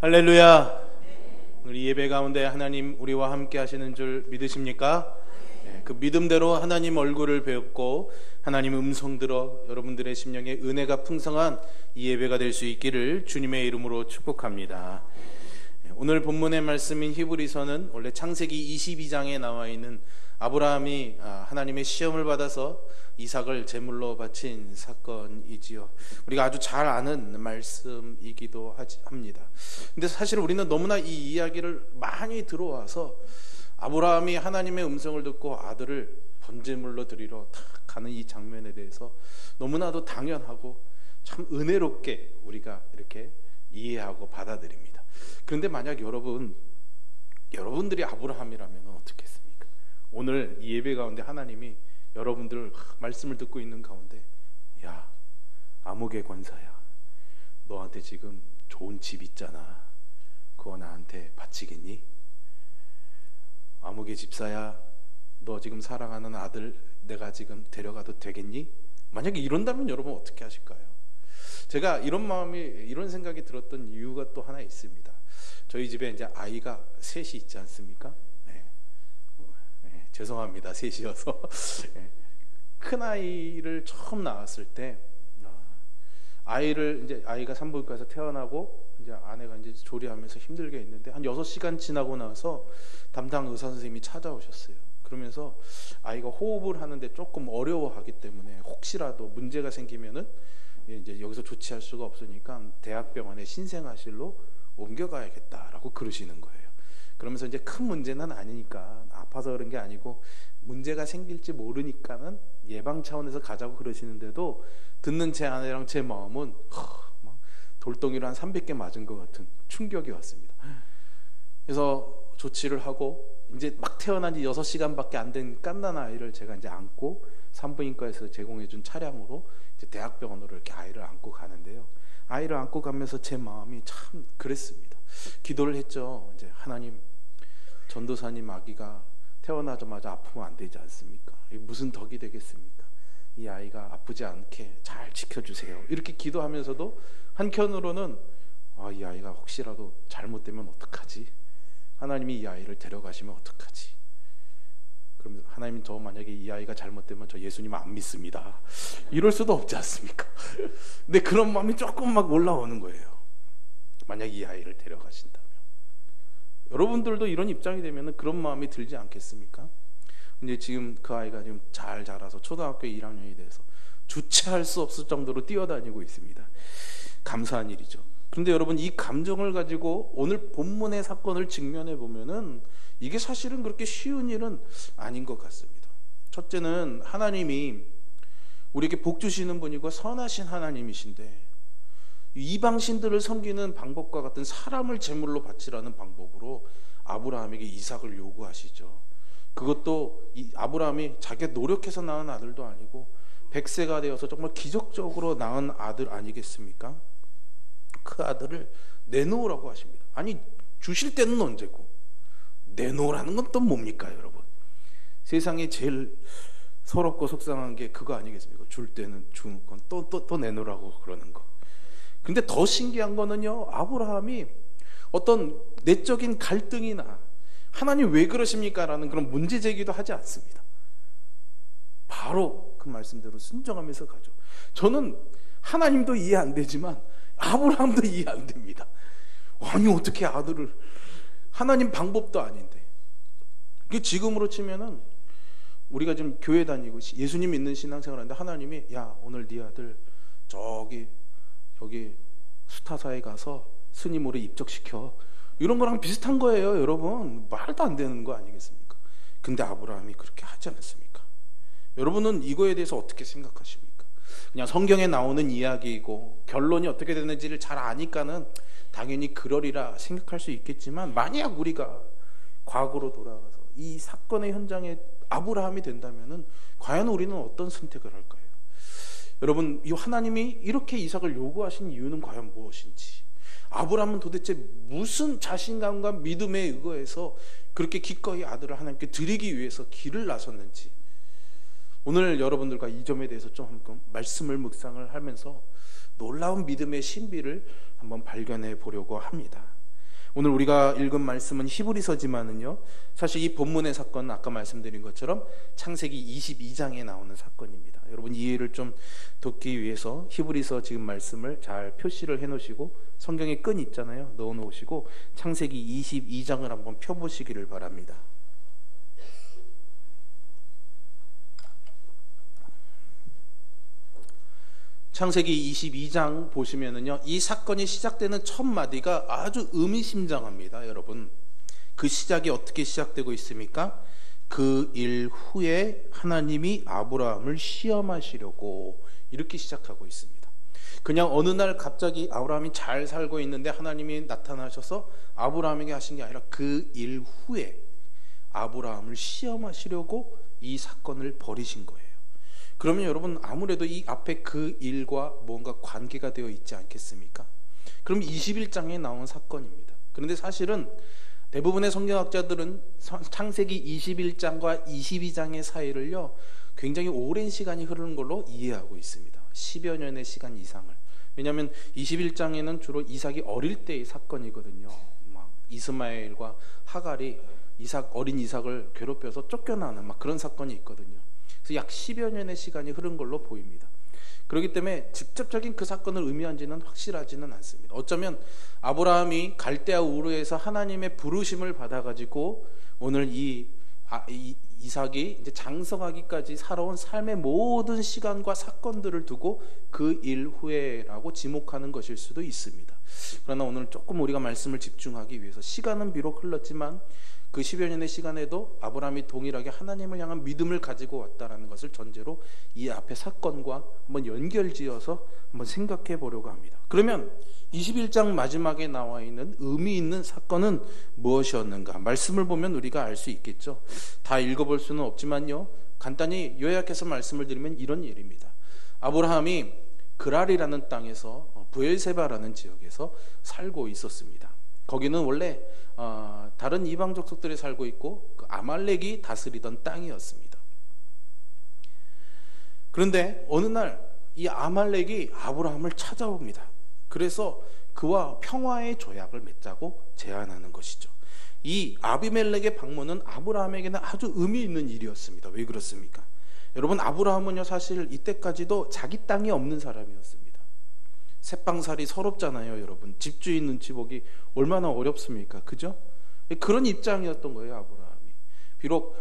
할렐루야. 우리 예배 가운데 하나님 우리와 함께 하시는 줄 믿으십니까? 그 믿음대로 하나님 얼굴을 배웠고 하나님 음성 들어 여러분들의 심령에 은혜가 풍성한 이 예배가 될 수 있기를 주님의 이름으로 축복합니다. 오늘 본문의 말씀인 히브리서는 원래 창세기 22장에 나와 있는 아브라함이 하나님의 시험을 받아서 이삭을 제물로 바친 사건이지요. 우리가 아주 잘 아는 말씀이기도 합니다. 근데 사실 우리는 너무나 이 이야기를 많이 들어와서 아브라함이 하나님의 음성을 듣고 아들을 번제물로 드리러 딱 가는 이 장면에 대해서 너무나도 당연하고 참 은혜롭게 우리가 이렇게 이해하고 받아들입니다. 그런데 만약 여러분들이 아브라함이라면 어떻겠습니까? 오늘 이 예배 가운데 하나님이 여러분들 말씀을 듣고 있는 가운데, 야, 암흑의 권사야, 너한테 지금 좋은 집 있잖아, 그거 나한테 바치겠니? 암흑의 집사야, 너 지금 사랑하는 아들 내가 지금 데려가도 되겠니? 만약에 이런다면 여러분 어떻게 하실까요? 제가 이런 생각이 들었던 이유가 또 하나 있습니다. 저희 집에 이제 아이가 셋이 있지 않습니까? 죄송합니다, 셋이어서. 큰 아이를 처음 낳았을 때 아이가 산부인과에서 태어나고 이제 아내가 이제 조리하면서 힘들게 있는데 한 6시간 지나고 나서 담당 의사 선생님이 찾아오셨어요. 그러면서 아이가 호흡을 하는데 조금 어려워하기 때문에 혹시라도 문제가 생기면은 이제 여기서 조치할 수가 없으니까 대학병원의 신생아실로 옮겨가야겠다라고 그러시는 거예요. 그러면서 이제 큰 문제는 아니니까, 아파서 그런 게 아니고 문제가 생길지 모르니까는 예방 차원에서 가자고 그러시는데도 듣는 제 아내랑 제 마음은 막 돌덩이로 한 300개 맞은 것 같은 충격이 왔습니다. 그래서 조치를 하고 이제 막 태어난 지 6시간밖에 안 된 갓난 아이를 제가 이제 안고 산부인과에서 제공해준 차량으로 이제 대학병원으로 이렇게 아이를 안고 가는데요. 아이를 안고 가면서 제 마음이 참 그랬습니다. 기도를 했죠. 이제 하나님, 전도사님 아기가 태어나자마자 아프면 안 되지 않습니까? 이게 무슨 덕이 되겠습니까? 이 아이가 아프지 않게 잘 지켜주세요. 이렇게 기도하면서도 한켠으로는 이 아이가 혹시라도 잘못되면 어떡하지? 하나님이 이 아이를 데려가시면 어떡하지? 그러면 하나님, 저 만약에 이 아이가 잘못되면 저 예수님 안 믿습니다. 이럴 수도 없지 않습니까? 근데 그런 마음이 조금 막 올라오는 거예요. 만약 이 아이를 데려가신다면 여러분들도 이런 입장이 되면 그런 마음이 들지 않겠습니까? 근데 지금 그 아이가 지금 잘 자라서 초등학교 1학년이 돼서 주체할 수 없을 정도로 뛰어다니고 있습니다. 감사한 일이죠. 그런데 여러분, 이 감정을 가지고 오늘 본문의 사건을 직면해 보면은 이게 사실은 그렇게 쉬운 일은 아닌 것 같습니다. 첫째는 하나님이 우리에게 복 주시는 분이고 선하신 하나님이신데 이방신들을 섬기는 방법과 같은 사람을 제물로 바치라는 방법으로 아브라함에게 이삭을 요구하시죠. 그것도 아브라함이 자기가 노력해서 낳은 아들도 아니고 100세가 되어서 정말 기적적으로 낳은 아들 아니겠습니까? 그 아들을 내놓으라고 하십니다. 아니, 주실 때는 언제고 내놓으라는 건 또 뭡니까 여러분? 세상에 제일 서럽고 속상한 게 그거 아니겠습니까? 줄 때는 주는 건 또 내놓으라고 그러는 거. 근데 더 신기한 거는요, 아브라함이 어떤 내적인 갈등이나 하나님 왜 그러십니까? 라는 그런 문제 제기도 하지 않습니다. 바로 그 말씀대로 순종하면서 가죠. 저는 하나님도 이해 안 되지만 아브라함도 이해 안 됩니다. 아니, 어떻게 아들을, 하나님 방법도 아닌데. 이게 지금으로 치면은 우리가 지금 교회 다니고 예수님 믿는 신앙생활 하는데 하나님이, 야, 오늘 네 아들 저기 수타사에 가서 스님으로 입적시켜, 이런 거랑 비슷한 거예요. 여러분, 말도 안 되는 거 아니겠습니까? 근데 아브라함이 그렇게 하지 않습니까? 여러분은 이거에 대해서 어떻게 생각하십니까? 그냥 성경에 나오는 이야기이고 결론이 어떻게 되는지를 잘 아니까는 당연히 그러리라 생각할 수 있겠지만, 만약 우리가 과거로 돌아가서 이 사건의 현장에 아브라함이 된다면은 과연 우리는 어떤 선택을 할까요? 여러분, 이 하나님이 이렇게 이삭을 요구하신 이유는 과연 무엇인지, 아브라함은 도대체 무슨 자신감과 믿음에 의거해서 그렇게 기꺼이 아들을 하나님께 드리기 위해서 길을 나섰는지, 오늘 여러분들과 이 점에 대해서 좀 한번 말씀을 묵상을 하면서 놀라운 믿음의 신비를 한번 발견해 보려고 합니다. 오늘 우리가 읽은 말씀은 히브리서지만은요, 사실 이 본문의 사건은 아까 말씀드린 것처럼 창세기 22장에 나오는 사건입니다. 여러분 이해를 좀 돕기 위해서 히브리서 지금 말씀을 잘 표시를 해놓으시고 성경에 끈 있잖아요, 넣어놓으시고 창세기 22장을 한번 펴보시기를 바랍니다. 창세기 22장 보시면은요, 이 사건이 시작되는 첫 마디가 아주 의미심장합니다. 여러분, 그 시작이 어떻게 시작되고 있습니까? 그 일 후에 하나님이 아브라함을 시험하시려고, 이렇게 시작하고 있습니다. 그냥 어느 날 갑자기 아브라함이 잘 살고 있는데 하나님이 나타나셔서 아브라함에게 하신 게 아니라 그 일 후에 아브라함을 시험하시려고 이 사건을 벌이신 거예요. 그러면 여러분 아무래도 이 앞에 그 일과 뭔가 관계가 되어 있지 않겠습니까? 그럼 21장에 나온 사건입니다. 그런데 사실은 대부분의 성경학자들은 창세기 21장과 22장의 사이를요, 굉장히 오랜 시간이 흐르는 걸로 이해하고 있습니다. 10여 년의 시간 이상을. 왜냐하면 21장에는 주로 이삭이 어릴 때의 사건이거든요. 막 이스마엘과 하갈이 어린 이삭을 괴롭혀서 쫓겨나는 막 그런 사건이 있거든요. 그래서 약 10여 년의 시간이 흐른 걸로 보입니다. 그렇기 때문에 직접적인 그 사건을 의미한지는 확실하지는 않습니다. 어쩌면 아브라함이 갈대아 우르에서 하나님의 부르심을 받아가지고 오늘 이삭이 이제 장성하기까지 살아온 삶의 모든 시간과 사건들을 두고 그 일 후에라고 지목하는 것일 수도 있습니다. 그러나 오늘 조금 우리가 말씀을 집중하기 위해서 시간은 비록 흘렀지만 그 10여 년의 시간에도 아브라함이 동일하게 하나님을 향한 믿음을 가지고 왔다는 것을 전제로 이 앞의 사건과 한번 연결지어서 한번 생각해 보려고 합니다. 그러면 21장 마지막에 나와 있는 의미 있는 사건은 무엇이었는가? 말씀을 보면 우리가 알 수 있겠죠. 다 읽어볼 수는 없지만요, 간단히 요약해서 말씀을 드리면 이런 일입니다. 아브라함이 그랄이라는 땅에서 브엘세바라는 지역에서 살고 있었습니다. 거기는 원래 다른 이방 족속들이 살고 있고 그 아말렉이 다스리던 땅이었습니다. 그런데 어느 날 이 아말렉이 아브라함을 찾아옵니다. 그래서 그와 평화의 조약을 맺자고 제안하는 것이죠. 이 아비멜렉의 방문은 아브라함에게는 아주 의미 있는 일이었습니다. 왜 그렇습니까? 여러분, 아브라함은요 사실 이때까지도 자기 땅이 없는 사람이었습니다. 새빵살이 서럽잖아요. 여러분, 집주인 눈치 보기 얼마나 어렵습니까? 그죠? 그런 입장이었던 거예요. 아브라함이 비록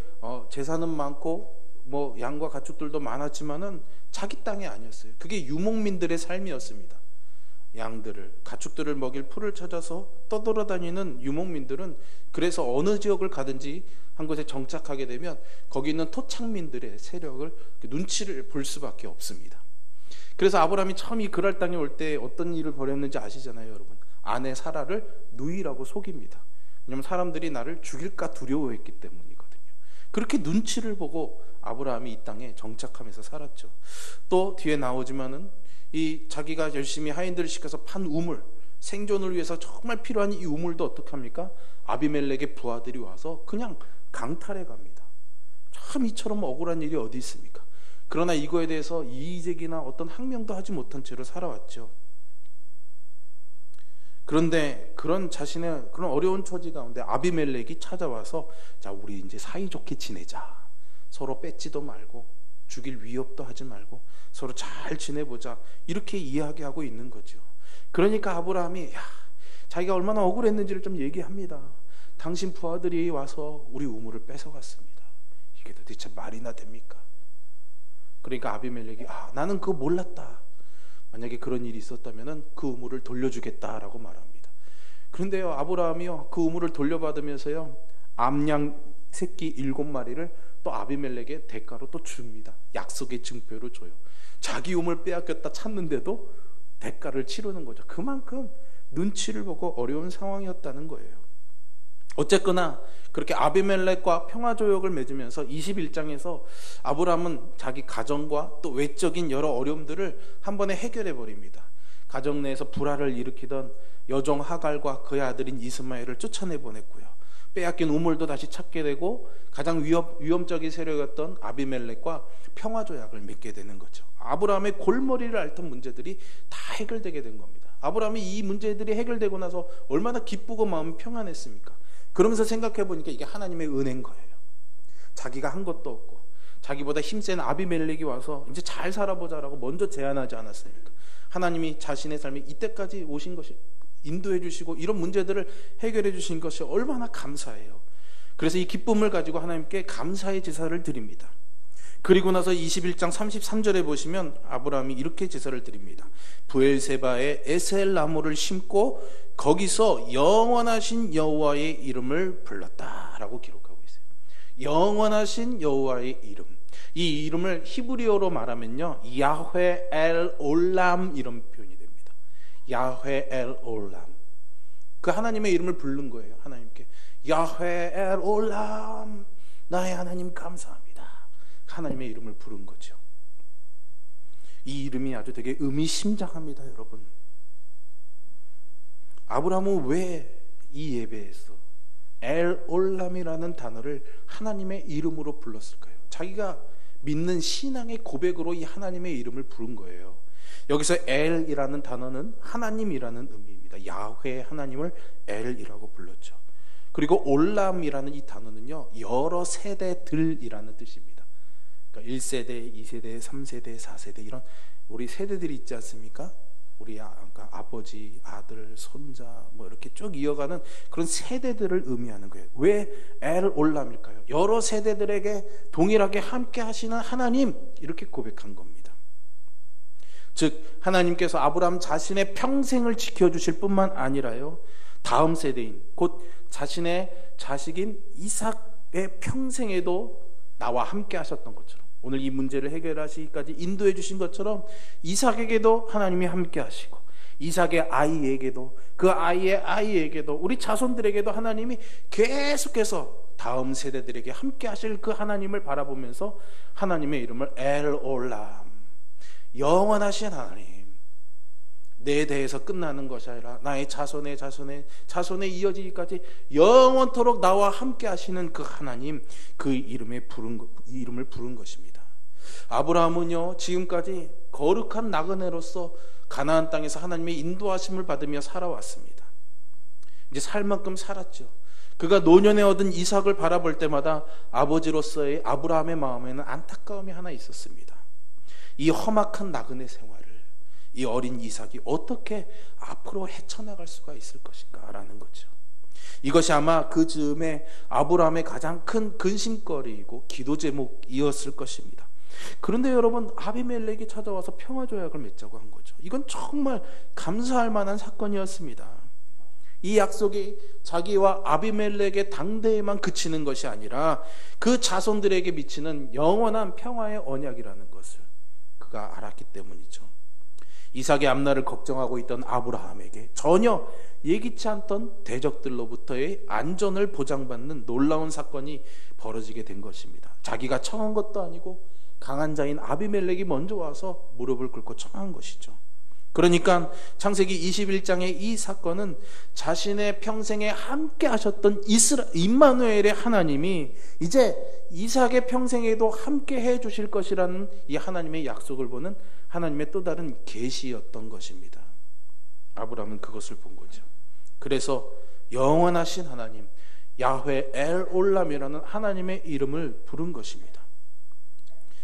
재산은 많고 뭐 양과 가축들도 많았지만은 자기 땅이 아니었어요. 그게 유목민들의 삶이었습니다. 양들을, 가축들을 먹일 풀을 찾아서 떠돌아다니는 유목민들은 그래서 어느 지역을 가든지 한 곳에 정착하게 되면 거기 있는 토착민들의 세력을, 눈치를 볼 수밖에 없습니다. 그래서 아브라함이 처음 이 그랄 땅에 올 때 어떤 일을 벌였는지 아시잖아요. 여러분, 아내 사라를 누이라고 속입니다. 왜냐하면 사람들이 나를 죽일까 두려워했기 때문이거든요. 그렇게 눈치를 보고 아브라함이 이 땅에 정착하면서 살았죠. 또 뒤에 나오지만은 이 자기가 열심히 하인들을 시켜서 판 우물, 생존을 위해서 정말 필요한 이 우물도 어떻게 합니까? 아비멜렉의 부하들이 와서 그냥 강탈해 갑니다. 참 이처럼 억울한 일이 어디 있습니까? 그러나 이거에 대해서 이의제기나 어떤 항명도 하지 못한 채로 살아왔죠. 그런데 그런 자신의 그런 어려운 처지 가운데 아비멜렉이 찾아와서, 자, 우리 이제 사이좋게 지내자. 서로 뺏지도 말고 죽일 위협도 하지 말고 서로 잘 지내보자. 이렇게 이야기하고 있는 거죠. 그러니까 아브라함이 자기가 얼마나 억울했는지를 좀 얘기합니다. 당신 부하들이 와서 우리 우물을 뺏어갔습니다. 이게 도대체 말이나 됩니까? 그러니까 아비멜렉이 나는 그거 몰랐다. 만약에 그런 일이 있었다면 그 우물을 돌려주겠다라고 말합니다. 그런데요, 아브라함이요 그 우물을 돌려받으면서요 암양 새끼 7마리를 또 아비멜렉의 대가로 또 줍니다. 약속의 증표로 줘요. 자기 우물 빼앗겼다 찾는데도 대가를 치르는 거죠. 그만큼 눈치를 보고 어려운 상황이었다는 거예요. 어쨌거나 그렇게 아비멜렉과 평화조약을 맺으면서 21장에서 아브라함은 자기 가정과 또 외적인 여러 어려움들을 한 번에 해결해 버립니다. 가정 내에서 불화를 일으키던 여종 하갈과 그의 아들인 이스마엘을 쫓아내 보냈고요. 빼앗긴 우물도 다시 찾게 되고 가장 위험적인 세력이었던 아비멜렉과 평화조약을 맺게 되는 거죠. 아브라함의 골머리를 앓던 문제들이 다 해결되게 된 겁니다. 아브라함이 이 문제들이 해결되고 나서 얼마나 기쁘고 마음이 평안했습니까? 그러면서 생각해 보니까 이게 하나님의 은혜인 거예요. 자기가 한 것도 없고 자기보다 힘센 아비멜렉이 와서 이제 잘 살아보자라고 먼저 제안하지 않았습니까? 하나님이 자신의 삶에 이때까지 오신 것이 인도해 주시고 이런 문제들을 해결해 주신 것이 얼마나 감사해요. 그래서 이 기쁨을 가지고 하나님께 감사의 제사를 드립니다. 그리고 나서 21장 33절에 보시면 아브라함이 이렇게 제사를 드립니다. 브엘세바에 에셀 나무를 심고 거기서 영원하신 여호와의 이름을 불렀다라고 기록하고 있어요. 영원하신 여호와의 이름. 이 이름을 히브리어로 말하면요, 야훼 엘 올람 이런 표현이 됩니다. 야훼 엘 올람. 그 하나님의 이름을 부른 거예요. 하나님께 야훼 엘 올람, 나의 하나님 감사합니다. 하나님의 이름을 부른 거죠. 이 이름이 아주 되게 의미심장합니다, 여러분. 아브라함은 왜 이 예배에서 엘 올람이라는 단어를 하나님의 이름으로 불렀을까요? 자기가 믿는 신앙의 고백으로 이 하나님의 이름을 부른 거예요. 여기서 엘이라는 단어는 하나님이라는 의미입니다. 야훼 하나님을 엘이라고 불렀죠. 그리고 올람이라는 이 단어는요, 여러 세대들이라는 뜻입니다. 그러니까 1세대, 2세대, 3세대, 4세대 이런 우리 세대들이 있지 않습니까? 우리 아버지, 아들, 손자 뭐 이렇게 쭉 이어가는 그런 세대들을 의미하는 거예요. 왜 엘 올람일까요? 여러 세대들에게 동일하게 함께 하시는 하나님, 이렇게 고백한 겁니다. 즉 하나님께서 아브라함 자신의 평생을 지켜주실 뿐만 아니라요, 다음 세대인 곧 자신의 자식인 이삭의 평생에도 나와 함께 하셨던 것처럼, 오늘 이 문제를 해결하시기까지 인도해 주신 것처럼 이삭에게도 하나님이 함께 하시고, 이삭의 아이에게도, 그 아이의 아이에게도, 우리 자손들에게도 하나님이 계속해서 다음 세대들에게 함께 하실 그 하나님을 바라보면서 하나님의 이름을 엘 올람, 영원하신 하나님, 내 대에서 끝나는 것이 아니라 나의 자손의 자손에 이어지기까지 영원토록 나와 함께 하시는 그 하나님, 그 이름을 부른 것입니다. 아브라함은요, 지금까지 거룩한 나그네로서 가나안 땅에서 하나님의 인도하심을 받으며 살아왔습니다. 이제 살 만큼 살았죠. 그가 노년에 얻은 이삭을 바라볼 때마다 아버지로서의 아브라함의 마음에는 안타까움이 하나 있었습니다. 이 험악한 나그네 생활을 이 어린 이삭이 어떻게 앞으로 헤쳐나갈 수가 있을 것인가 라는 거죠. 이것이 아마 그 즈음에 아브라함의 가장 큰 근심거리이고 기도 제목이었을 것입니다. 그런데 여러분, 아비멜렉이 찾아와서 평화조약을 맺자고 한 거죠. 이건 정말 감사할 만한 사건이었습니다. 이 약속이 자기와 아비멜렉의 당대에만 그치는 것이 아니라 그 자손들에게 미치는 영원한 평화의 언약이라는 것을 그가 알았기 때문이죠. 이삭의 앞날을 걱정하고 있던 아브라함에게 전혀 예기치 않던 대적들로부터의 안전을 보장받는 놀라운 사건이 벌어지게 된 것입니다. 자기가 청한 것도 아니고 강한 자인 아비멜렉이 먼저 와서 무릎을 꿇고 청한 것이죠. 그러니까 창세기 21장의 이 사건은 자신의 평생에 함께 하셨던 임마누엘의 하나님이 이제 이삭의 평생에도 함께 해 주실 것이라는 이 하나님의 약속을 보는 하나님의 또 다른 계시였던 것입니다. 아브라함은 그것을 본 거죠. 그래서 영원하신 하나님, 야훼 엘 올람이라는 하나님의 이름을 부른 것입니다.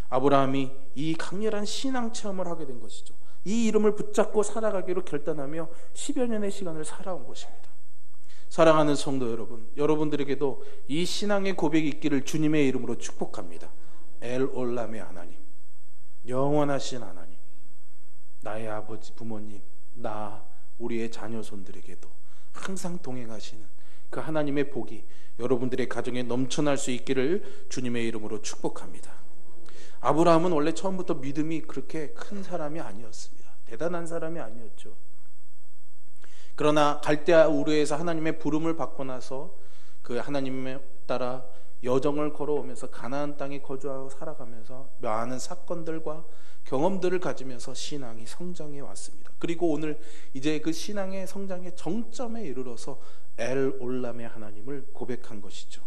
아브라함이 이 강렬한 신앙 체험을 하게 된 것이죠. 이 이름을 붙잡고 살아가기로 결단하며 10여 년의 시간을 살아온 것입니다. 사랑하는 성도 여러분, 여러분들에게도 이 신앙의 고백이 있기를 주님의 이름으로 축복합니다. 엘 올람의 하나님, 영원하신 하나님, 나의 아버지, 부모님, 우리의 자녀손들에게도 항상 동행하시는 그 하나님의 복이 여러분들의 가정에 넘쳐날 수 있기를 주님의 이름으로 축복합니다. 아브라함은 원래 처음부터 믿음이 그렇게 큰 사람이 아니었습니다. 대단한 사람이 아니었죠. 그러나 갈대아 우르에서 하나님의 부름을 받고 나서 그 하나님에 따라 여정을 걸어오면서 가나안 땅에 거주하고 살아가면서 많은 사건들과 경험들을 가지면서 신앙이 성장해 왔습니다. 그리고 오늘 이제 그 신앙의 성장의 정점에 이르러서 엘 올람의 하나님을 고백한 것이죠.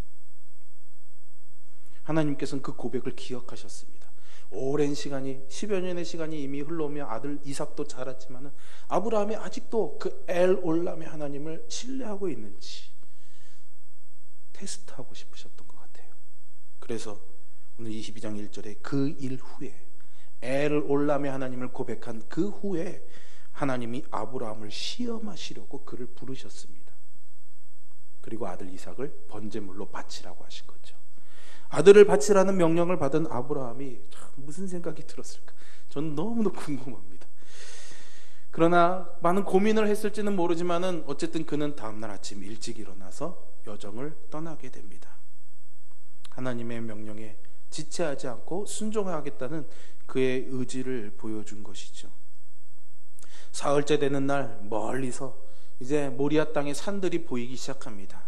하나님께서는 그 고백을 기억하셨습니다. 오랜 시간이 10여 년의 시간이 이미 흘러오며 아들 이삭도 자랐지만은 아브라함이 아직도 그 엘 올람의 하나님을 신뢰하고 있는지 테스트하고 싶으셨던 것 같아요. 그래서 오늘 22장 1절에 그 일 후에 엘 올람의 하나님을 고백한 그 후에 하나님이 아브라함을 시험하시려고 그를 부르셨습니다. 그리고 아들 이삭을 번제물로 바치라고 하신 거죠. 아들을 바치라는 명령을 받은 아브라함이 참 무슨 생각이 들었을까? 저는 너무나 궁금합니다. 그러나 많은 고민을 했을지는 모르지만은 어쨌든 그는 다음날 아침 일찍 일어나서 여정을 떠나게 됩니다. 하나님의 명령에 지체하지 않고 순종하겠다는 그의 의지를 보여준 것이죠. 사흘째 되는 날 멀리서 이제 모리아 땅의 산들이 보이기 시작합니다.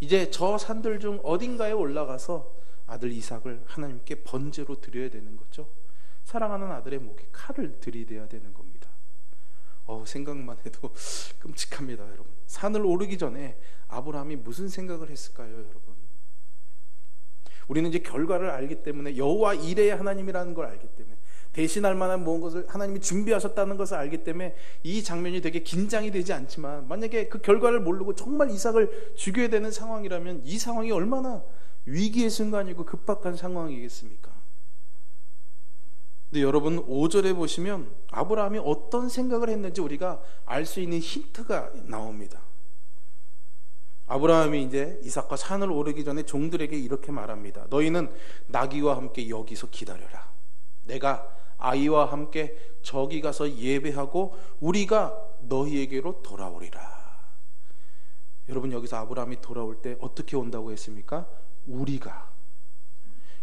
이제 저 산들 중 어딘가에 올라가서 아들 이삭을 하나님께 번제로 드려야 되는 거죠. 사랑하는 아들의 목에 칼을 들이대야 되는 겁니다. 생각만 해도 끔찍합니다, 여러분. 산을 오르기 전에 아브라함이 무슨 생각을 했을까요, 여러분? 우리는 이제 결과를 알기 때문에 여호와 이레의 하나님이라는 걸 알기 때문에 대신할 만한 모든 것을 하나님이 준비하셨다는 것을 알기 때문에 이 장면이 되게 긴장이 되지 않지만, 만약에 그 결과를 모르고 정말 이삭을 죽여야 되는 상황이라면 이 상황이 얼마나 위기의 순간이고 급박한 상황이겠습니까? 근데 여러분 5절에 보시면 아브라함이 어떤 생각을 했는지 우리가 알 수 있는 힌트가 나옵니다. 아브라함이 이제 이삭과 산을 오르기 전에 종들에게 이렇게 말합니다. 너희는 나귀와 함께 여기서 기다려라. 내가 아이와 함께 저기 가서 예배하고 우리가 너희에게로 돌아오리라. 여러분, 여기서 아브라함이 돌아올 때 어떻게 온다고 했습니까? 우리가.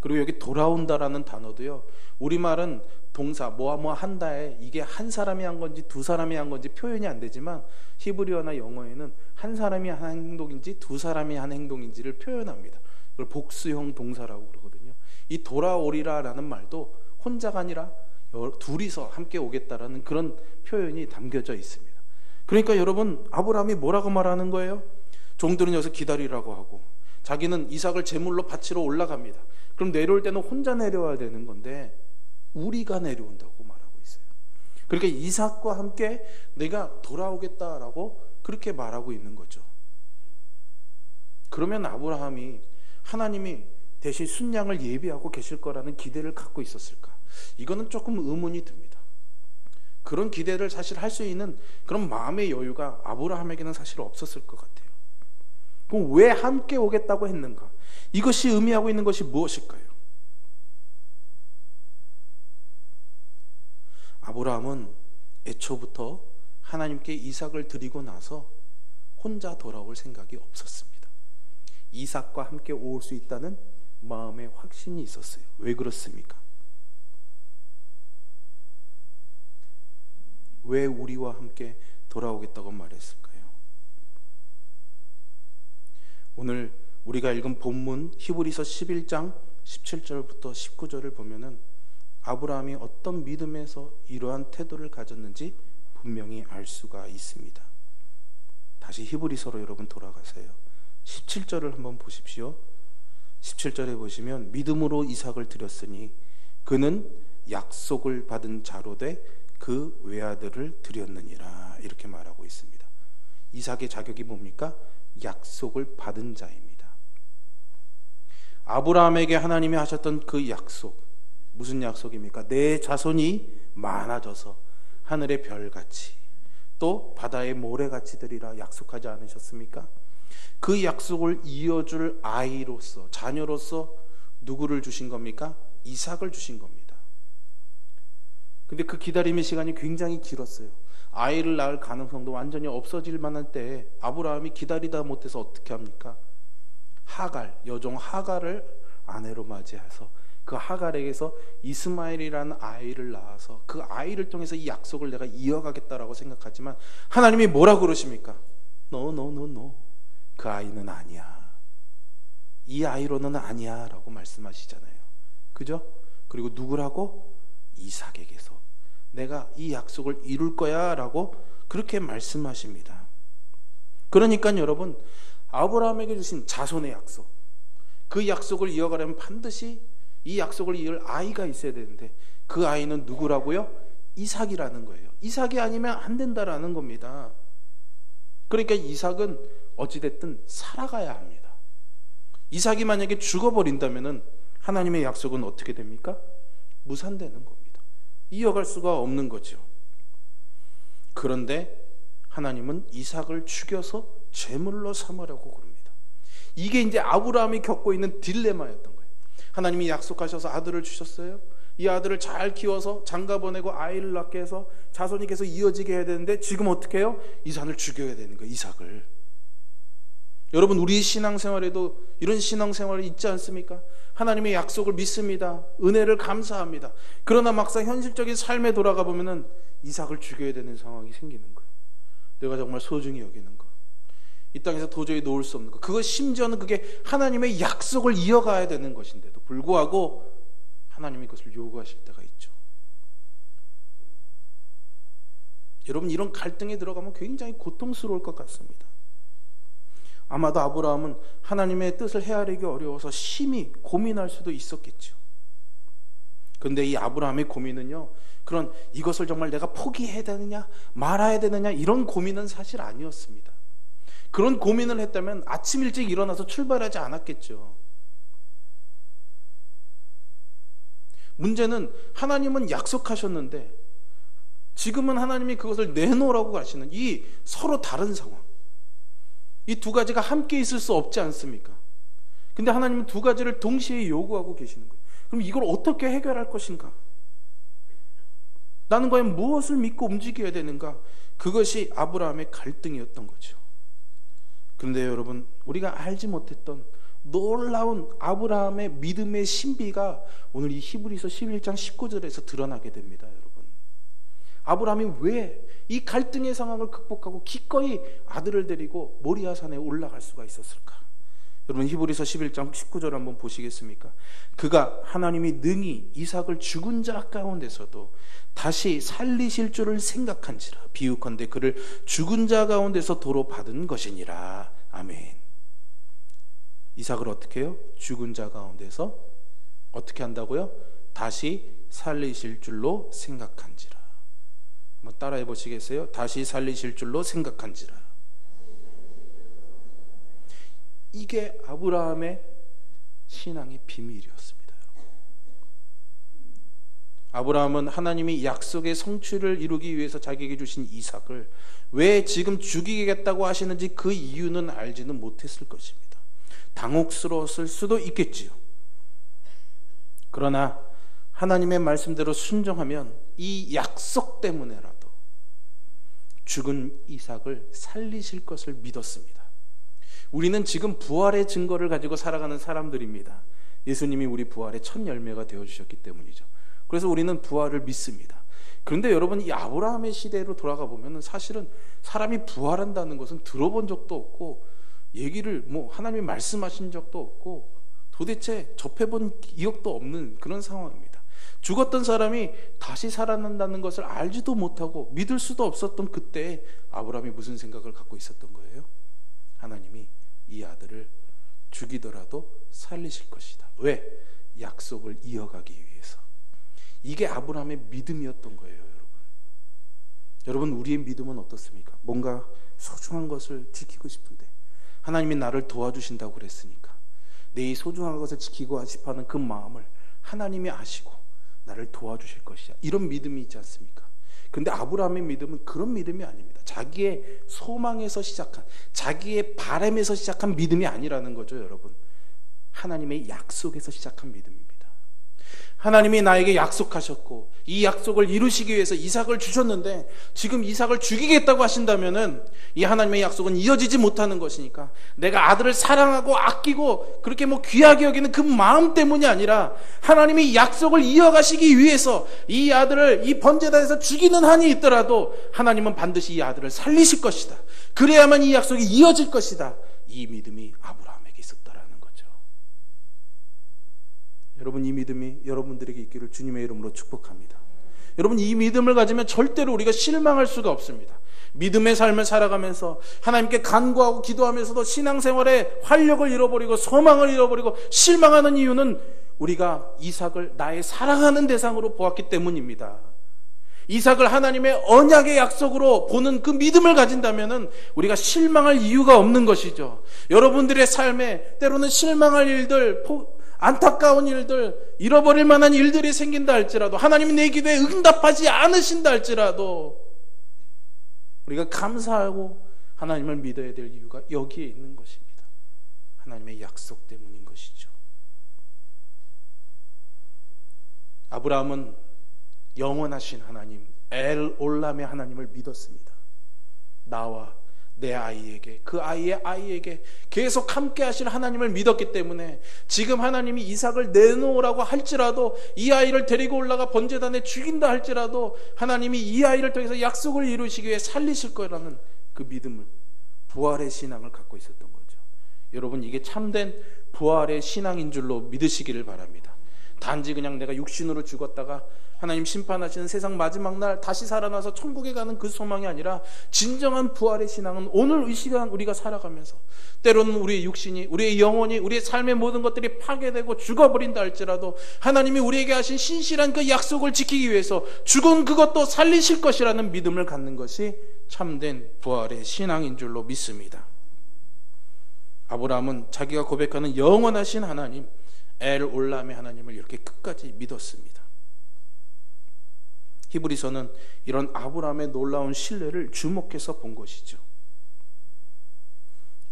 그리고 여기 돌아온다라는 단어도요, 우리말은 동사 뭐뭐 한다에 이게 한 사람이 한 건지 두 사람이 한 건지 표현이 안 되지만 히브리어나 영어에는 한 사람이 한 행동인지 두 사람이 한 행동인지를 표현합니다. 이걸 복수형 동사라고 그러거든요. 이 돌아오리라라는 말도 혼자가 아니라 둘이서 함께 오겠다라는 그런 표현이 담겨져 있습니다. 그러니까 여러분, 아브라함이 뭐라고 말하는 거예요? 종들은 여기서 기다리라고 하고 자기는 이삭을 제물로 바치러 올라갑니다. 그럼 내려올 때는 혼자 내려와야 되는 건데 우리가 내려온다고 말하고 있어요. 그러니까 이삭과 함께 내가 돌아오겠다라고 그렇게 말하고 있는 거죠. 그러면 아브라함이 하나님이 대신 순양을 예비하고 계실 거라는 기대를 갖고 있었을까? 이거는 조금 의문이 듭니다. 그런 기대를 사실 할 수 있는 그런 마음의 여유가 아브라함에게는 사실 없었을 것 같아요. 그럼 왜 함께 오겠다고 했는가? 이것이 의미하고 있는 것이 무엇일까요? 아브라함은 애초부터 하나님께 이삭을 드리고 나서 혼자 돌아올 생각이 없었습니다. 이삭과 함께 올 수 있다는 마음의 확신이 있었어요. 왜 그렇습니까? 왜 우리와 함께 돌아오겠다고 말했을까요? 오늘 우리가 읽은 본문 히브리서 11장 17절부터 19절을 보면은 아브라함이 어떤 믿음에서 이러한 태도를 가졌는지 분명히 알 수가 있습니다. 다시 히브리서로 여러분 돌아가세요. 17절을 한번 보십시오. 17절에 보시면 믿음으로 이삭을 드렸으니 그는 약속을 받은 자로 돼 그 외아들을 드렸느니라, 이렇게 말하고 있습니다. 이삭의 자격이 뭡니까? 약속을 받은 자입니다. 아브라함에게 하나님이 하셨던 그 약속, 무슨 약속입니까? 내 자손이 많아져서 하늘의 별같이 또 바다의 모래같이 되리라 약속하지 않으셨습니까? 그 약속을 이어줄 아이로서, 자녀로서 누구를 주신 겁니까? 이삭을 주신 겁니다. 근데 그 기다림의 시간이 굉장히 길었어요. 아이를 낳을 가능성도 완전히 없어질 만한 때에 아브라함이 기다리다 못해서 어떻게 합니까? 하갈, 여종 하갈을 아내로 맞이해서 그 하갈에게서 이스마엘이라는 아이를 낳아서 그 아이를 통해서 이 약속을 내가 이어가겠다라고 생각하지만 하나님이 뭐라고 그러십니까? No. 그 아이는 아니야. 이 아이로는 아니야 라고 말씀하시잖아요. 그죠? 그리고 누구라고? 이삭에게서 내가 이 약속을 이룰 거야 라고 그렇게 말씀하십니다. 그러니까 여러분, 아브라함에게 주신 자손의 약속, 그 약속을 이어가려면 반드시 이 약속을 이을 아이가 있어야 되는데 그 아이는 누구라고요? 이삭이라는 거예요. 이삭이 아니면 안 된다라는 겁니다. 그러니까 이삭은 어찌됐든 살아가야 합니다. 이삭이 만약에 죽어버린다면 하나님의 약속은 어떻게 됩니까? 무산되는 겁니다. 이어갈 수가 없는 거죠. 그런데 하나님은 이삭을 죽여서 제물로 삼으라고 그럽니다. 이게 이제 아브라함이 겪고 있는 딜레마였던 거예요. 하나님이 약속하셔서 아들을 주셨어요. 이 아들을 잘 키워서 장가 보내고 아이를 낳게 해서 자손이 계속 이어지게 해야 되는데 지금 어떻게 해요? 이삭을 죽여야 되는 거예요. 이삭을. 여러분, 우리 신앙생활에도 이런 신앙생활이 있지 않습니까? 하나님의 약속을 믿습니다. 은혜를 감사합니다. 그러나 막상 현실적인 삶에 돌아가 보면은 이삭을 죽여야 되는 상황이 생기는 거예요. 내가 정말 소중히 여기는 거, 이 땅에서 도저히 놓을 수 없는 거, 그거 심지어는 그게 하나님의 약속을 이어가야 되는 것인데도 불구하고 하나님이 그것을 요구하실 때가 있죠. 여러분, 이런 갈등에 들어가면 굉장히 고통스러울 것 같습니다. 아마도 아브라함은 하나님의 뜻을 헤아리기 어려워서 심히 고민할 수도 있었겠죠. 그런데 이 아브라함의 고민은요, 그런 이것을 정말 내가 포기해야 되느냐 말아야 되느냐 이런 고민은 사실 아니었습니다. 그런 고민을 했다면 아침 일찍 일어나서 출발하지 않았겠죠. 문제는 하나님은 약속하셨는데 지금은 하나님이 그것을 내놓으라고 하시는 이 서로 다른 상황, 이 두 가지가 함께 있을 수 없지 않습니까? 근데 하나님은 두 가지를 동시에 요구하고 계시는 거예요. 그럼 이걸 어떻게 해결할 것인가? 나는 과연 무엇을 믿고 움직여야 되는가? 그것이 아브라함의 갈등이었던 거죠. 그런데 여러분, 우리가 알지 못했던 놀라운 아브라함의 믿음의 신비가 오늘 이 히브리서 11장 19절에서 드러나게 됩니다. 여러분, 아브라함이 왜 이 갈등의 상황을 극복하고 기꺼이 아들을 데리고 모리아 산에 올라갈 수가 있었을까? 여러분, 히브리서 11장 19절 한번 보시겠습니까? 그가 하나님이 능히 이삭을 죽은 자 가운데서도 다시 살리실 줄을 생각한지라 비유컨대 그를 죽은 자 가운데서 도로 받은 것이니라. 아멘. 이삭을 어떻게 해요? 죽은 자 가운데서 어떻게 한다고요? 다시 살리실 줄로 생각한지라. 한번 따라해 보시겠어요? 다시 살리실 줄로 생각한지라. 이게 아브라함의 신앙의 비밀이었습니다. 아브라함은 하나님이 약속의 성취를 이루기 위해서 자기에게 주신 이삭을 왜 지금 죽이겠다고 하시는지 그 이유는 알지는 못했을 것입니다. 당혹스러웠을 수도 있겠지요. 그러나 하나님의 말씀대로 순종하면 이 약속 때문에라도 죽은 이삭을 살리실 것을 믿었습니다. 우리는 지금 부활의 증거를 가지고 살아가는 사람들입니다. 예수님이 우리 부활의 첫 열매가 되어주셨기 때문이죠. 그래서 우리는 부활을 믿습니다. 그런데 여러분, 이 아브라함의 시대로 돌아가 보면 사실은 사람이 부활한다는 것은 들어본 적도 없고 얘기를 하나님이 말씀하신 적도 없고 도대체 접해본 기억도 없는 그런 상황입니다. 죽었던 사람이 다시 살아난다는 것을 알지도 못하고 믿을 수도 없었던 그때 아브라함이 무슨 생각을 갖고 있었던 거예요? 하나님이 이 아들을 죽이더라도 살리실 것이다. 왜? 약속을 이어가기 위해서. 이게 아브라함의 믿음이었던 거예요. 여러분, 우리의 믿음은 어떻습니까? 뭔가 소중한 것을 지키고 싶은데 하나님이 나를 도와주신다고 그랬으니까 내 이 소중한 것을 지키고 싶어하는 그 마음을 하나님이 아시고 나를 도와주실 것이야, 이런 믿음이 있지 않습니까? 근데 아브라함의 믿음은 그런 믿음이 아닙니다. 자기의 소망에서 시작한, 자기의 바람에서 시작한 믿음이 아니라는 거죠. 여러분, 하나님의 약속에서 시작한 믿음입니다. 하나님이 나에게 약속하셨고 이 약속을 이루시기 위해서 이삭을 주셨는데 지금 이삭을 죽이겠다고 하신다면은 이 하나님의 약속은 이어지지 못하는 것이니까 내가 아들을 사랑하고 아끼고 그렇게 귀하게 여기는 그 마음 때문이 아니라 하나님이 약속을 이어가시기 위해서 이 아들을 이 번제단에서 죽이는 한이 있더라도 하나님은 반드시 이 아들을 살리실 것이다. 그래야만 이 약속이 이어질 것이다. 이 믿음이 아브라함에게 있었다라는 거죠. 여러분, 이 믿음이 여러분들에게 있기를 주님의 이름으로 축복합니다. 여러분, 이 믿음을 가지면 절대로 우리가 실망할 수가 없습니다. 믿음의 삶을 살아가면서 하나님께 간구하고 기도하면서도 신앙생활에 활력을 잃어버리고 소망을 잃어버리고 실망하는 이유는 우리가 이삭을 나의 사랑하는 대상으로 보았기 때문입니다. 이삭을 하나님의 언약의 약속으로 보는 그 믿음을 가진다면 우리가 실망할 이유가 없는 것이죠. 여러분들의 삶에 때로는 실망할 일들, 안타까운 일들, 잃어버릴 만한 일들이 생긴다 할지라도, 하나님이 내 기도에 응답하지 않으신다 할지라도 우리가 감사하고 하나님을 믿어야 될 이유가 여기에 있는 것입니다. 하나님의 약속 때문인 것이죠. 아브라함은 영원하신 하나님, 엘 올람의 하나님을 믿었습니다. 나와 내 아이에게, 그 아이의 아이에게 계속 함께 하실 하나님을 믿었기 때문에 지금 하나님이 이삭을 내놓으라고 할지라도, 이 아이를 데리고 올라가 번제단에 죽인다 할지라도 하나님이 이 아이를 통해서 약속을 이루시기 위해 살리실 거라는 그 믿음을, 부활의 신앙을 갖고 있었던 거죠. 여러분, 이게 참된 부활의 신앙인 줄로 믿으시기를 바랍니다. 단지 그냥 내가 육신으로 죽었다가 하나님 심판하시는 세상 마지막 날 다시 살아나서 천국에 가는 그 소망이 아니라, 진정한 부활의 신앙은 오늘 이 시간 우리가 살아가면서 때로는 우리의 육신이, 우리의 영혼이, 우리의 삶의 모든 것들이 파괴되고 죽어버린다 할지라도 하나님이 우리에게 하신 신실한 그 약속을 지키기 위해서 죽은 그것도 살리실 것이라는 믿음을 갖는 것이 참된 부활의 신앙인 줄로 믿습니다. 아브라함은 자기가 고백하는 영원하신 하나님, 엘 올람의 하나님을 이렇게 끝까지 믿었습니다. 히브리서는 이런 아브라함의 놀라운 신뢰를 주목해서 본 것이죠.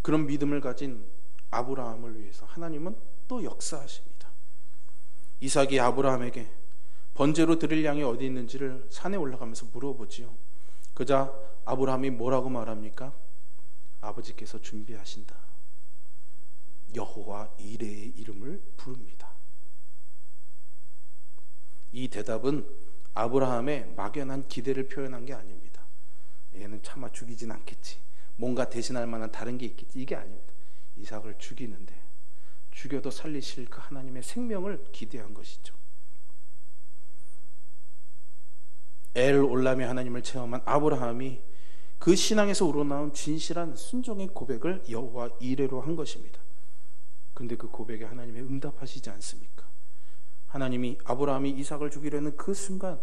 그런 믿음을 가진 아브라함을 위해서 하나님은 또 역사하십니다. 이삭이 아브라함에게 번제로 드릴 양이 어디 있는지를 산에 올라가면서 물어보지요. 그자 아브라함이 뭐라고 말합니까? 아버지께서 준비하신다. 여호와 이레의 이름을 부릅니다. 이 대답은 아브라함의 막연한 기대를 표현한 게 아닙니다. 얘는 차마 죽이진 않겠지, 뭔가 대신할 만한 다른 게 있겠지, 이게 아닙니다. 이삭을 죽이는데 죽여도 살리실 그 하나님의 생명을 기대한 것이죠. 엘 올람의 하나님을 체험한 아브라함이 그 신앙에서 우러나온 진실한 순종의 고백을 여호와 이레로 한 것입니다. 그런데 그 고백에 하나님이 응답하시지 않습니까? 하나님이 아브라함이 이삭을 죽이려는 그 순간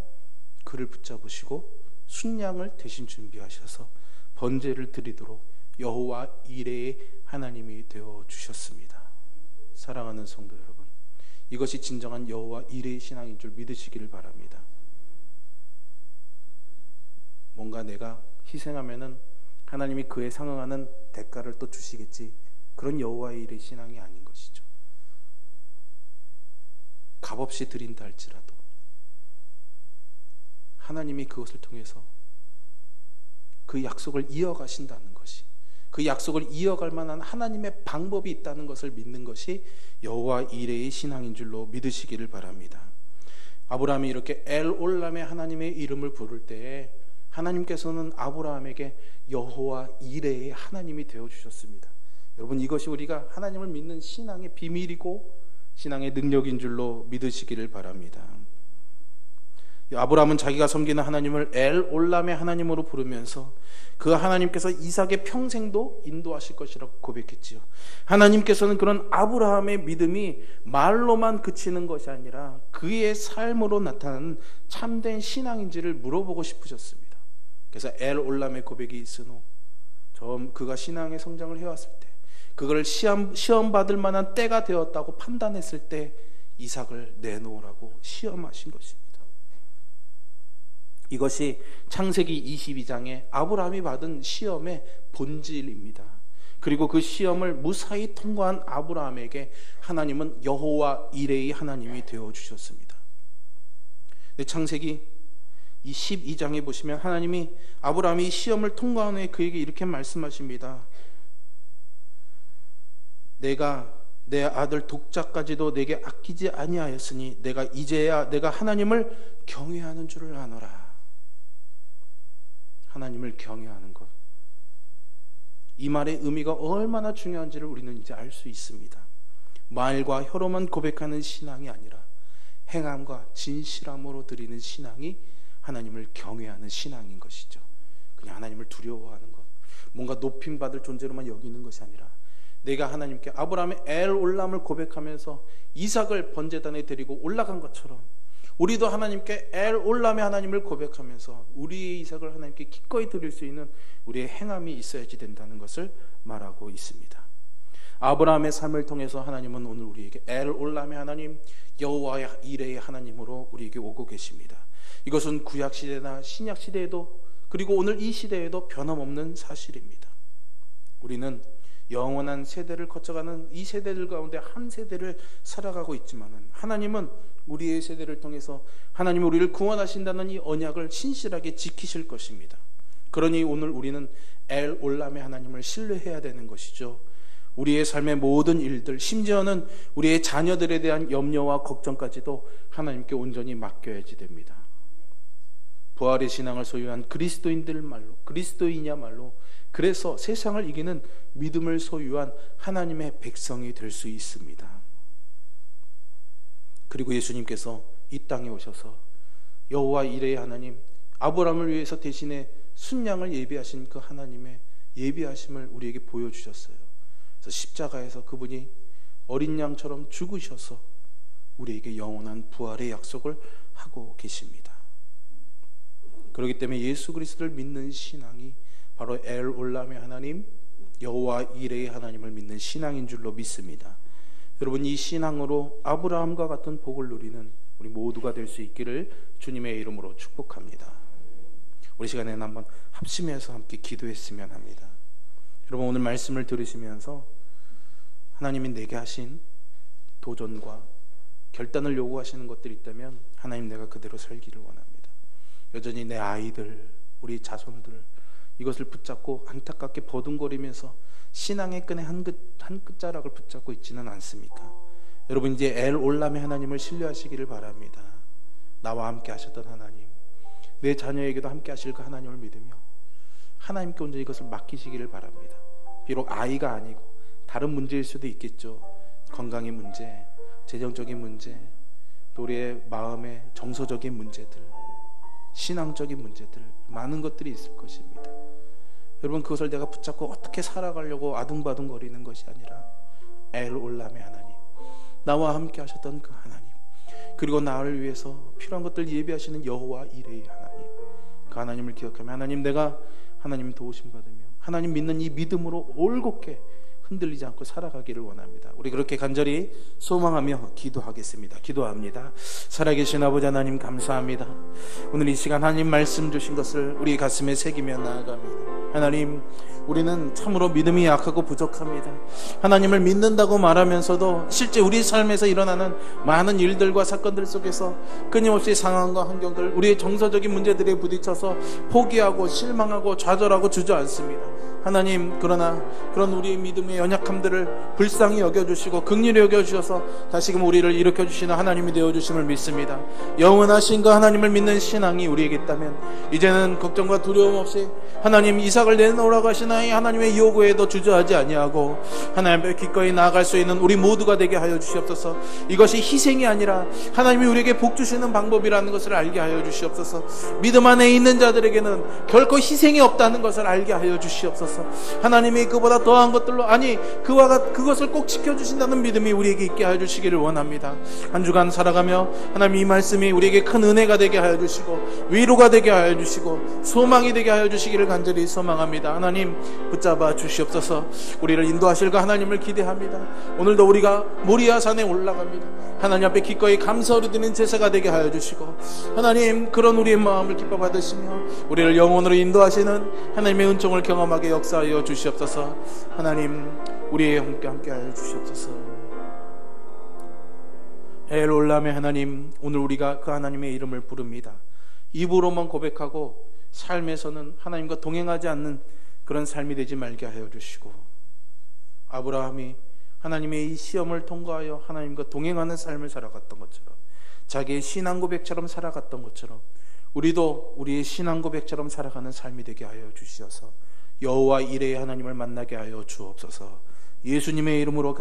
그를 붙잡으시고 순양을 대신 준비하셔서 번제를 드리도록 여호와 이레의 하나님이 되어 주셨습니다. 사랑하는 성도 여러분, 이것이 진정한 여호와 이레의 신앙인 줄 믿으시기를 바랍니다. 뭔가 내가 희생하면은 하나님이 그에 상응하는 대가를 또 주시겠지, 그런 여호와 이레의 신앙이 아닌 것이죠. 값없이 드린다 할지라도 하나님이 그것을 통해서 그 약속을 이어가신다는 것이, 그 약속을 이어갈 만한 하나님의 방법이 있다는 것을 믿는 것이 여호와 이레의 신앙인 줄로 믿으시기를 바랍니다. 아브라함이 이렇게 엘 올람의 하나님의 이름을 부를 때에 하나님께서는 아브라함에게 여호와 이레의 하나님이 되어주셨습니다. 여러분, 이것이 우리가 하나님을 믿는 신앙의 비밀이고 신앙의 능력인 줄로 믿으시기를 바랍니다. 아브라함은 자기가 섬기는 하나님을 엘 올람의 하나님으로 부르면서 그 하나님께서 이삭의 평생도 인도하실 것이라고 고백했지요. 하나님께서는 그런 아브라함의 믿음이 말로만 그치는 것이 아니라 그의 삶으로 나타나는 참된 신앙인지를 물어보고 싶으셨습니다. 그래서 엘 올람의 고백이 있은 후 그가 신앙의 성장을 해왔을 때, 그걸 시험 받을 만한 때가 되었다고 판단했을 때 이삭을 내놓으라고 시험하신 것입니다. 이것이 창세기 22장에 아브라함이 받은 시험의 본질입니다. 그리고 그 시험을 무사히 통과한 아브라함에게 하나님은 여호와 이레의 하나님이 되어주셨습니다. 창세기 이 12장에 보시면 하나님이 아브라함이 시험을 통과한 후에 그에게 이렇게 말씀하십니다. 내가 내 아들 독자까지도 내게 아끼지 아니하였으니 내가 이제야 내가 하나님을 경외하는 줄을 아노라. 하나님을 경외하는 것, 이 말의 의미가 얼마나 중요한지를 우리는 이제 알 수 있습니다. 말과 혀로만 고백하는 신앙이 아니라 행함과 진실함으로 드리는 신앙이 하나님을 경외하는 신앙인 것이죠. 그냥 하나님을 두려워하는 것, 뭔가 높임받을 존재로만 여기는 것이 아니라 내가 하나님께 아브라함의 엘올람을 고백하면서 이삭을 번제단에 데리고 올라간 것처럼 우리도 하나님께 엘올람의 하나님을 고백하면서 우리의 이삭을 하나님께 기꺼이 드릴 수 있는 우리의 행함이 있어야지 된다는 것을 말하고 있습니다. 아브라함의 삶을 통해서 하나님은 오늘 우리에게 엘올람의 하나님, 여호와의 이레의 하나님으로 우리에게 오고 계십니다. 이것은 구약시대나 신약시대에도 그리고 오늘 이 시대에도 변함없는 사실입니다. 우리는 영원한 세대를 거쳐가는 이 세대들 가운데 한 세대를 살아가고 있지만 하나님은 우리의 세대를 통해서 하나님이 우리를 구원하신다는 이 언약을 신실하게 지키실 것입니다. 그러니 오늘 우리는 엘올람의 하나님을 신뢰해야 되는 것이죠. 우리의 삶의 모든 일들, 심지어는 우리의 자녀들에 대한 염려와 걱정까지도 하나님께 온전히 맡겨야지 됩니다. 부활의 신앙을 소유한 그리스도인이야말로 그래서 세상을 이기는 믿음을 소유한 하나님의 백성이 될 수 있습니다. 그리고 예수님께서 이 땅에 오셔서 여호와 이레의 하나님, 아브라함을 위해서 대신에 순양을 예비하신 그 하나님의 예비하심을 우리에게 보여주셨어요. 그래서 십자가에서 그분이 어린 양처럼 죽으셔서 우리에게 영원한 부활의 약속을 하고 계십니다. 그렇기 때문에 예수 그리스도를 믿는 신앙이 바로 엘올람의 하나님, 여호와 이레의 하나님을 믿는 신앙인 줄로 믿습니다. 여러분, 이 신앙으로 아브라함과 같은 복을 누리는 우리 모두가 될 수 있기를 주님의 이름으로 축복합니다. 우리 시간에는 한번 합심해서 함께 기도했으면 합니다. 여러분, 오늘 말씀을 들으시면서 하나님이 내게 하신 도전과 결단을 요구하시는 것들이 있다면 하나님, 내가 그대로 살기를 원합니다. 여전히 내 아이들, 우리 자손들 이것을 붙잡고 안타깝게 버둥거리면서 신앙의 끈의 한 끝자락을 붙잡고 있지는 않습니까? 여러분, 이제 엘올람의 하나님을 신뢰하시기를 바랍니다. 나와 함께 하셨던 하나님, 내 자녀에게도 함께 하실 그 하나님을 믿으며 하나님께 온전히 이것을 맡기시기를 바랍니다. 비록 아이가 아니고 다른 문제일 수도 있겠죠. 건강의 문제, 재정적인 문제, 또 우리의 마음의 정서적인 문제들, 신앙적인 문제들, 많은 것들이 있을 것입니다. 여러분, 그것을 내가 붙잡고 어떻게 살아가려고 아둥바둥거리는 것이 아니라 엘올람의 하나님, 나와 함께 하셨던 그 하나님, 그리고 나를 위해서 필요한 것들 예비하시는 여호와 이레의 하나님, 그 하나님을 기억하며 하나님, 내가 하나님 도우심 받으며 하나님 믿는 이 믿음으로 올곧게 흔들리지 않고 살아가기를 원합니다. 우리 그렇게 간절히 소망하며 기도하겠습니다. 기도합니다. 살아계신 아버지 하나님, 감사합니다. 오늘 이 시간 하나님 말씀 주신 것을 우리 가슴에 새기며 나아갑니다. 하나님, 우리는 참으로 믿음이 약하고 부족합니다. 하나님을 믿는다고 말하면서도 실제 우리 삶에서 일어나는 많은 일들과 사건들 속에서 끊임없이 상황과 환경들, 우리의 정서적인 문제들에 부딪혀서 포기하고 실망하고 좌절하고 주저앉습니다. 하나님, 그러나 그런 우리의 믿음의 연약함들을 불쌍히 여겨주시고 긍휼히 여겨주셔서 다시금 우리를 일으켜주시는 하나님이 되어주심을 믿습니다. 영원하신 그 하나님을 믿는 신앙이 우리에게 있다면 이제는 걱정과 두려움 없이 하나님, 이삭을 내놓으라고 하시나이 하나님의 요구에도 주저하지 아니하고 하나님 앞에 기꺼이 나아갈 수 있는 우리 모두가 되게 하여 주시옵소서. 이것이 희생이 아니라 하나님이 우리에게 복 주시는 방법이라는 것을 알게 하여 주시옵소서. 믿음 안에 있는 자들에게는 결코 희생이 없다는 것을 알게 하여 주시옵소서. 하나님이 그보다 더한 것들로, 아니 그것을 꼭 지켜주신다는 믿음이 우리에게 있게 하여 주시기를 원합니다. 한 주간 살아가며 하나님, 이 말씀이 우리에게 큰 은혜가 되게 하여 주시고 위로가 되게 하여 주시고 소망이 되게 하여 주시기를 간절히 소망합니다. 하나님, 붙잡아 주시옵소서. 우리를 인도하실 그 하나님을 기대합니다. 오늘도 우리가 모리아 산에 올라갑니다. 하나님 앞에 기꺼이 감사를 드리는 제사가 되게 하여 주시고 하나님, 그런 우리의 마음을 기뻐 받으시며 우리를 영원으로 인도하시는 하나님의 은총을 경험하게 역사하여 주시옵소서. 하나님, 우리의 함께 하여 주시옵소서. 엘올람의 하나님, 오늘 우리가 그 하나님의 이름을 부릅니다. 입으로만 고백하고 삶에서는 하나님과 동행하지 않는 그런 삶이 되지 말게 하여 주시고, 아브라함이 하나님의 이 시험을 통과하여 하나님과 동행하는 삶을 살아갔던 것처럼, 자기의 신앙 고백처럼 살아갔던 것처럼 우리도 우리의 신앙 고백처럼 살아가는 삶이 되게 하여 주시어서 여호와 이레의 하나님을 만나게 하여 주옵소서. 예수님의 이름으로